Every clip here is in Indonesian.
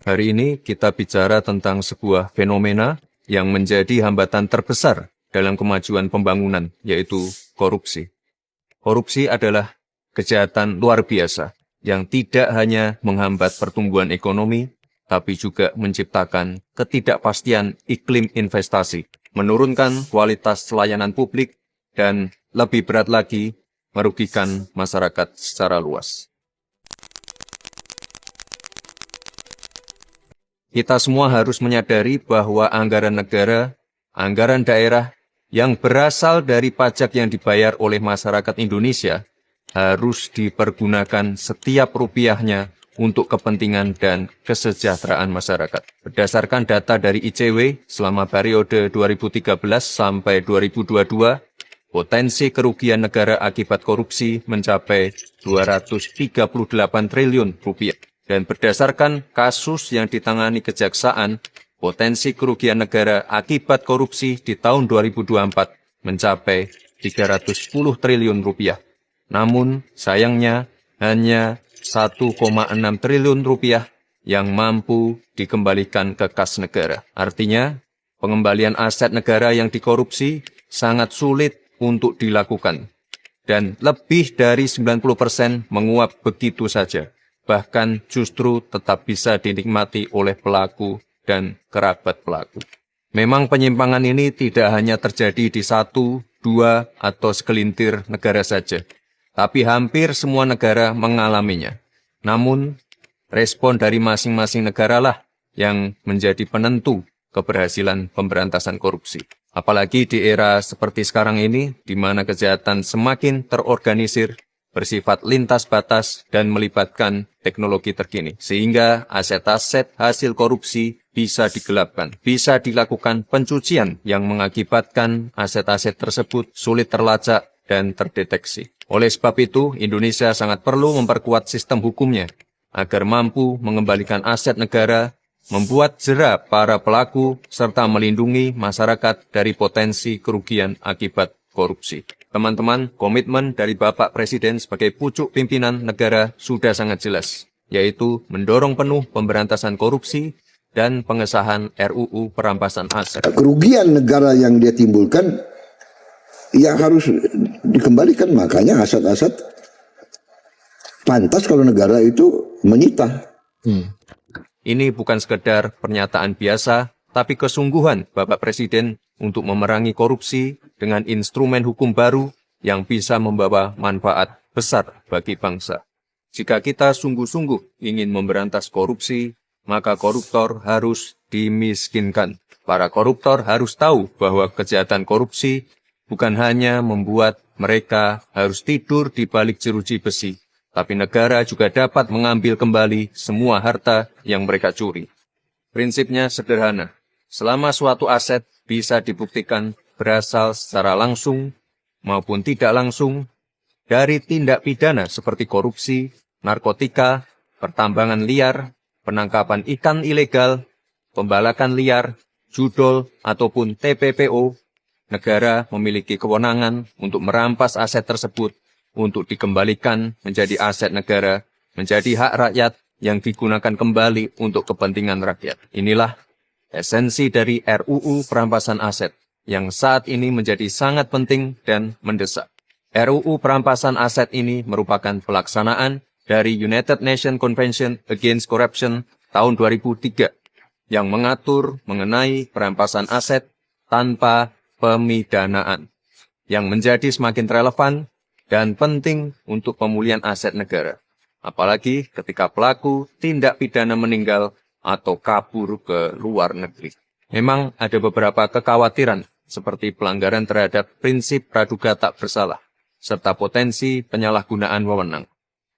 Hari ini kita bicara tentang sebuah fenomena yang menjadi hambatan terbesar dalam kemajuan pembangunan, yaitu korupsi. Korupsi adalah kejahatan luar biasa yang tidak hanya menghambat pertumbuhan ekonomi, tapi juga menciptakan ketidakpastian iklim investasi, menurunkan kualitas layanan publik, dan lebih berat lagi, merugikan masyarakat secara luas. Kita semua harus menyadari bahwa anggaran negara, anggaran daerah yang berasal dari pajak yang dibayar oleh masyarakat Indonesia harus dipergunakan setiap rupiahnya untuk kepentingan dan kesejahteraan masyarakat. Berdasarkan data dari ICW selama periode 2013 sampai 2022, potensi kerugian negara akibat korupsi mencapai 238 triliun rupiah. Dan berdasarkan kasus yang ditangani kejaksaan, potensi kerugian negara akibat korupsi di tahun 2024 mencapai 310 triliun rupiah. Namun, sayangnya hanya 1,6 triliun rupiah yang mampu dikembalikan ke kas negara. Artinya, pengembalian aset negara yang dikorupsi sangat sulit untuk dilakukan. Dan lebih dari 90% menguap begitu saja. Bahkan justru tetap bisa dinikmati oleh pelaku dan kerabat pelaku. Memang penyimpangan ini tidak hanya terjadi di 1, 2, atau segelintir negara saja, tapi hampir semua negara mengalaminya. Namun, respon dari masing-masing negaralah yang menjadi penentu keberhasilan pemberantasan korupsi. Apalagi di era seperti sekarang ini, di mana kejahatan semakin terorganisir, bersifat lintas batas dan melibatkan teknologi terkini. Sehingga aset-aset hasil korupsi bisa digelapkan, bisa dilakukan pencucian yang mengakibatkan aset-aset tersebut sulit terlacak dan terdeteksi. Oleh sebab itu, Indonesia sangat perlu memperkuat sistem hukumnya agar mampu mengembalikan aset negara, membuat jera para pelaku, serta melindungi masyarakat dari potensi kerugian akibat korupsi. Teman-teman, komitmen dari Bapak Presiden sebagai pucuk pimpinan negara sudah sangat jelas, yaitu mendorong penuh pemberantasan korupsi dan pengesahan RUU perampasan aset. Kerugian negara yang dia timbulkan yang harus dikembalikan, makanya aset-aset pantas kalau negara itu menyita. Ini bukan sekedar pernyataan biasa, tapi kesungguhan Bapak Presiden untuk memerangi korupsi dengan instrumen hukum baru yang bisa membawa manfaat besar bagi bangsa. Jika kita sungguh-sungguh ingin memberantas korupsi, maka koruptor harus dimiskinkan. Para koruptor harus tahu bahwa kejahatan korupsi bukan hanya membuat mereka harus tidur di balik jeruji besi, tapi negara juga dapat mengambil kembali semua harta yang mereka curi. Prinsipnya sederhana. Selama suatu aset bisa dibuktikan berasal secara langsung maupun tidak langsung dari tindak pidana seperti korupsi, narkotika, pertambangan liar, penangkapan ikan ilegal, pembalakan liar, judol, ataupun TPPO, negara memiliki kewenangan untuk merampas aset tersebut untuk dikembalikan menjadi aset negara, menjadi hak rakyat yang digunakan kembali untuk kepentingan rakyat. Inilah esensi dari RUU perampasan aset yang saat ini menjadi sangat penting dan mendesak. RUU perampasan aset ini merupakan pelaksanaan dari United Nations Convention Against Corruption tahun 2003 yang mengatur mengenai perampasan aset tanpa pemidanaan yang menjadi semakin relevan dan penting untuk pemulihan aset negara. Apalagi ketika pelaku tindak pidana meninggal atau kabur ke luar negeri. Memang ada beberapa kekhawatiran seperti pelanggaran terhadap prinsip praduga tak bersalah, serta potensi penyalahgunaan wewenang.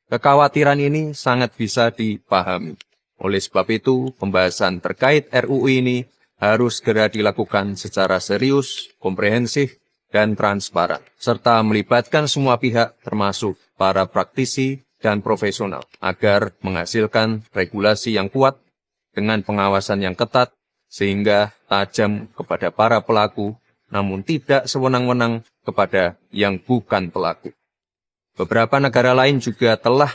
Kekhawatiran ini sangat bisa dipahami. Oleh sebab itu, pembahasan terkait RUU ini harus segera dilakukan secara serius, komprehensif, dan transparan, serta melibatkan semua pihak termasuk para praktisi dan profesional, agar menghasilkan regulasi yang kuat dengan pengawasan yang ketat, sehingga tajam kepada para pelaku, namun tidak sewenang-wenang kepada yang bukan pelaku. Beberapa negara lain juga telah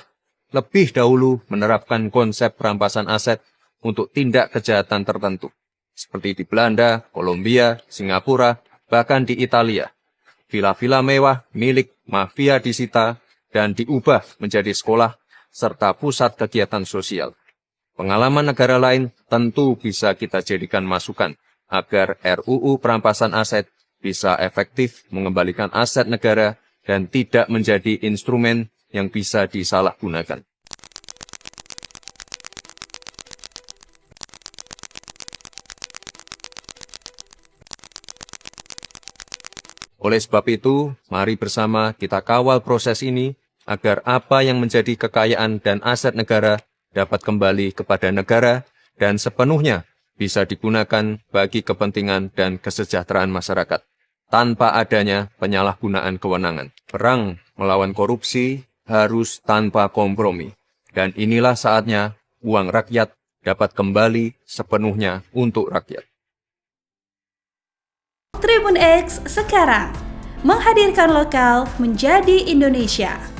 lebih dahulu menerapkan konsep perampasan aset untuk tindak kejahatan tertentu, seperti di Belanda, Kolombia, Singapura, bahkan di Italia. Vila-vila mewah milik mafia disita dan diubah menjadi sekolah serta pusat kegiatan sosial. Pengalaman negara lain tentu bisa kita jadikan masukan agar RUU perampasan aset bisa efektif mengembalikan aset negara dan tidak menjadi instrumen yang bisa disalahgunakan. Oleh sebab itu, mari bersama kita kawal proses ini agar apa yang menjadi kekayaan dan aset negara dapat kembali kepada negara dan sepenuhnya bisa digunakan bagi kepentingan dan kesejahteraan masyarakat, tanpa adanya penyalahgunaan kewenangan. Perang melawan korupsi harus tanpa kompromi, dan inilah saatnya uang rakyat dapat kembali sepenuhnya untuk rakyat. Tribun X sekarang menghadirkan lokal menjadi Indonesia.